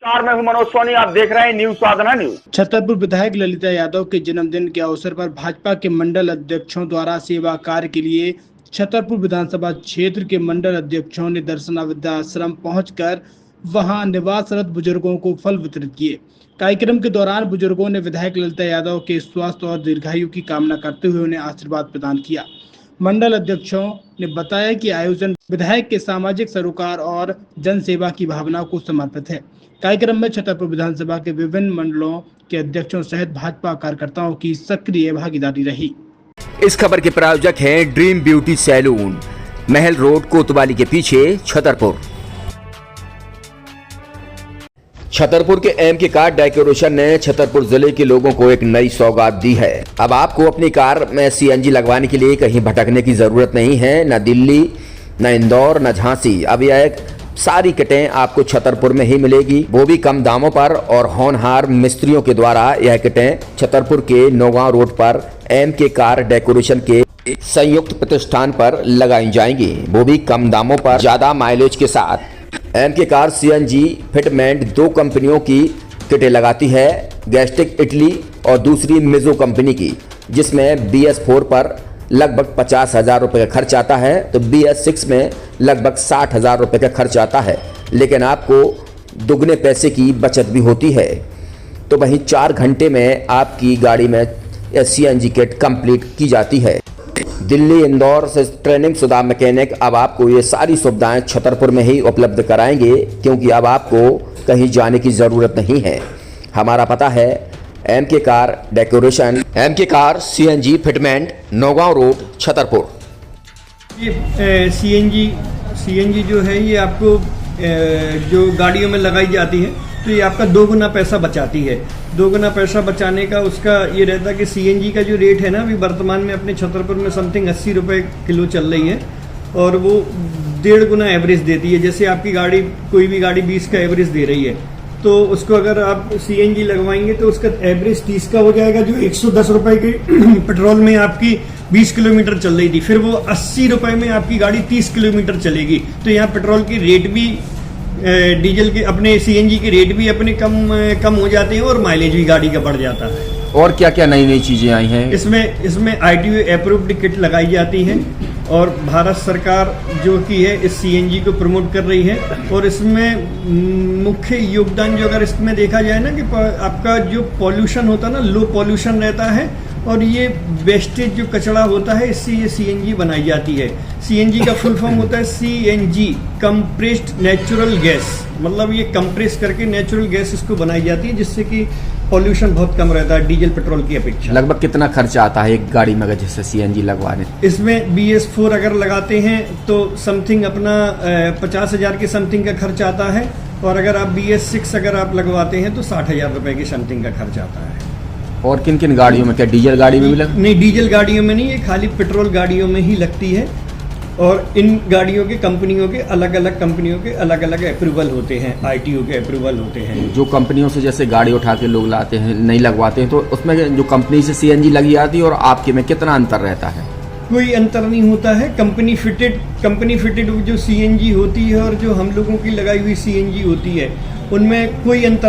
मैं हूं मनोज सोनी, आप देख रहे हैं न्यूज साधना न्यूज। छतरपुर विधायक ललिता यादव के जन्मदिन के अवसर पर भाजपा के मंडल अध्यक्षों द्वारा सेवा कार्य के लिए छतरपुर विधानसभा क्षेत्र के मंडल अध्यक्षों ने दर्शना वृद्धाश्रम पहुंचकर वहां निवासरत बुजुर्गों को फल वितरित किए। कार्यक्रम के दौरान बुजुर्गों ने विधायक ललिता यादव के स्वास्थ्य और दीर्घायु की कामना करते हुए उन्हें आशीर्वाद प्रदान किया। मंडल अध्यक्षों ने बताया कि आयोजन विधायक के सामाजिक सरोकार और जन सेवा की भावना को समर्पित है। कार्यक्रम में छतरपुर विधानसभा के विभिन्न मंडलों के अध्यक्षों सहित भाजपा कार्यकर्ताओं की सक्रिय भागीदारी रही। इस खबर के प्रायोजक हैं ड्रीम ब्यूटी सैलून, महल रोड, कोतवाली के पीछे, छतरपुर। छतरपुर के एमके कार डेकोरेशन ने छतरपुर जिले के लोगों को एक नई सौगात दी है। अब आपको अपनी कार में सीएनजी लगवाने के लिए कहीं भटकने की जरूरत नहीं है, न दिल्ली, न इंदौर, न झांसी। अब यह सारी किटें आपको छतरपुर में ही मिलेगी, वो भी कम दामों पर। और होनहार मिस्त्रियों के द्वारा यह किटें छतरपुर के नौगांव रोड पर एमके कार डेकोरेशन के संयुक्त प्रतिष्ठान पर लगाई जाएंगी, वो भी कम दामों पर, ज्यादा माइलेज के साथ। एमके कार सीएनजी फिटमेंट 2 कंपनियों की किटें लगाती है, गैस्ट्रिक इटली और दूसरी मिजो कंपनी की, जिसमें BS4 पर लगभग 50,000 रुपये का खर्च आता है, तो BS6 में लगभग 60,000 रुपये का खर्च आता है, लेकिन आपको दुगने पैसे की बचत भी होती है। तो वहीं 4 घंटे में आपकी गाड़ी में सीएनजी किट कंप्लीट की जाती है। दिल्ली, इंदौर से ट्रेनिंग शुदा मैकेनिक अब आपको ये सारी सुविधाएं छतरपुर में ही उपलब्ध कराएंगे, क्योंकि अब आपको कहीं जाने की ज़रूरत नहीं है। हमारा पता है MK car decoration, MK car CNG fitment, Naugaon road, Chhatarpur. ये सीएनजी जो है ये आपको जो गाड़ियों में लगाई जाती है, तो ये आपका 2 गुना पैसा बचाती है। 2 गुना पैसा बचाने का उसका ये रहता है कि सीएनजी का जो रेट है ना, अभी वर्तमान में अपने छतरपुर में समथिंग 80 रुपये किलो चल रही है, और वो 1.5 गुना एवरेज देती है। जैसे आपकी गाड़ी, कोई भी गाड़ी 20 का एवरेज दे रही है, तो उसको अगर आप सीएनजी लगवाएंगे तो उसका एवरेज 30 का हो जाएगा, जो 110 रुपए के पेट्रोल में आपकी 20 किलोमीटर चल रही थी, फिर वो 80 रुपए में आपकी गाड़ी 30 किलोमीटर चलेगी। तो यहाँ पेट्रोल की रेट भी, डीजल के, अपने सीएनजी के रेट भी अपने कम हो जाते हैं, और माइलेज भी गाड़ी का बढ़ जाता है। और क्या क्या नई नई चीजें आई हैं इसमें ITO अप्रूव्ड किट लगाई जाती है, और भारत सरकार जो की है इस सीएनजी को प्रमोट कर रही है। और इसमें मुख्य योगदान जो अगर इसमें देखा जाए ना, कि आपका जो पॉल्यूशन होता है ना, लो पॉल्यूशन रहता है, और ये वेस्टेज जो कचरा होता है, इससे ये सीएनजी बनाई जाती है। सीएनजी का फुल फॉर्म होता है CNG, कंप्रेस्ड नेचुरल गैस, मतलब ये कंप्रेस करके नेचुरल गैस इसको बनाई जाती है, जिससे कि पॉल्यूशन बहुत कम रहता है डीजल पेट्रोल की अपेक्षा। लगभग कितना खर्चा आता है एक गाड़ी में अगर जैसे सीएनजी लगवाने? इसमें BS4 अगर लगाते हैं तो समथिंग अपना 50,000 के समथिंग का खर्च आता है, और अगर आप BS6 अगर आप लगवाते हैं तो 60,000 रुपए की समथिंग का खर्च आता है। और किन किन गाड़ियों में, क्या डीजल गाड़ी में भी नहीं, डीजल गाड़ियों में नहीं, ये खाली पेट्रोल गाड़ियों में ही लगती है। और इन गाड़ियों के कंपनियों के अलग अलग अप्रूवल होते हैं, ITO के अप्रूवल होते हैं। जो कंपनियों से जैसे गाड़ी उठा के लोग लाते हैं, नहीं लगवाते हैं, तो उसमें जो कंपनी से सीएनजी लगी आती है और आपके में कितना अंतर रहता है? कोई अंतर नहीं होता है। कंपनी फिटेड जो सीएनजी होती है और जो हम लोगों की लगाई हुई सीएनजी होती है, उनमें कोई अंतर